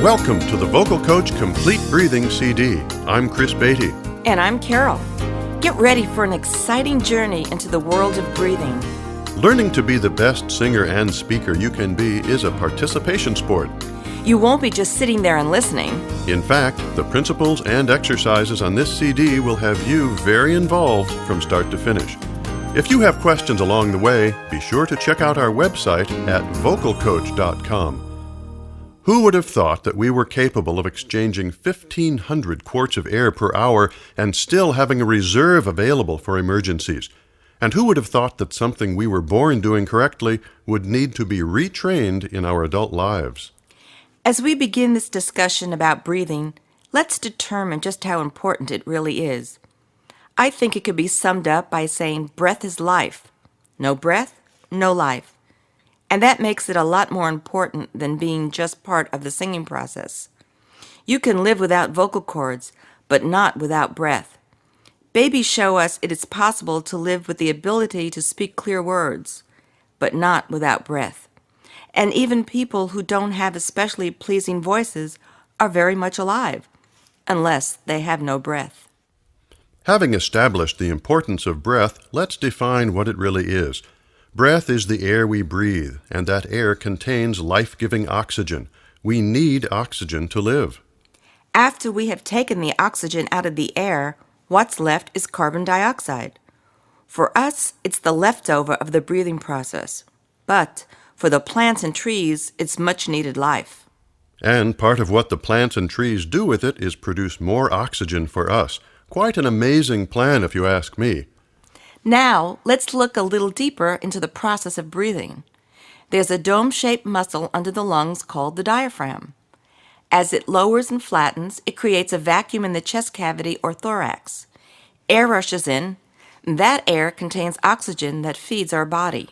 Welcome to the Vocal Coach Complete Breathing CD. I'm Chris Beatty. And I'm Carol. Get ready for an exciting journey into the world of breathing. Learning to be the best singer and speaker you can be is a participation sport. You won't be just sitting there and listening. In fact, the principles and exercises on this CD will have you very involved from start to finish. If you have questions along the way, be sure to check out our website at vocalcoach.com. Who would have thought that we were capable of exchanging 1,500 quarts of air per hour and still having a reserve available for emergencies? And who would have thought that something we were born doing correctly would need to be retrained in our adult lives? As we begin this discussion about breathing, let's determine just how important it really is. I think it could be summed up by saying breath is life. No breath, no life. And that makes it a lot more important than being just part of the singing process. You can live without vocal cords, but not without breath. Babies show us it is possible to live with the ability to speak clear words, but not without breath. And even people who don't have especially pleasing voices are very much alive, unless they have no breath. Having established the importance of breath, let's define what it really is. Breath is the air we breathe, and that air contains life-giving oxygen. We need oxygen to live. After we have taken the oxygen out of the air, what's left is carbon dioxide. For us, it's the leftover of the breathing process. But for the plants and trees, it's much needed life. And part of what the plants and trees do with it is produce more oxygen for us. Quite an amazing plan, if you ask me. Now, let's look a little deeper into the process of breathing. There's a dome-shaped muscle under the lungs called the diaphragm. As it lowers and flattens, it creates a vacuum in the chest cavity or thorax. Air rushes in, and that air contains oxygen that feeds our body.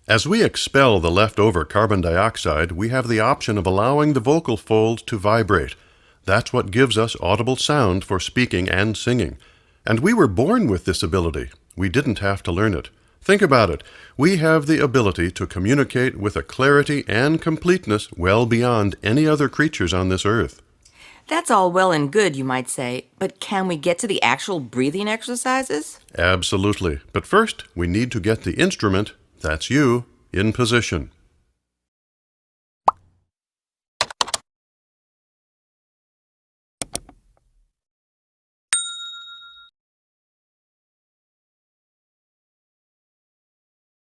As we expel the leftover carbon dioxide, we have the option of allowing the vocal folds to vibrate. That's what gives us audible sound for speaking and singing. And we were born with this ability. We didn't have to learn it. Think about it. We have the ability to communicate with a clarity and completeness well beyond any other creatures on this earth. That's all well and good, you might say, but can we get to the actual breathing exercises? Absolutely. But first, we need to get the instrument, that's you, in position.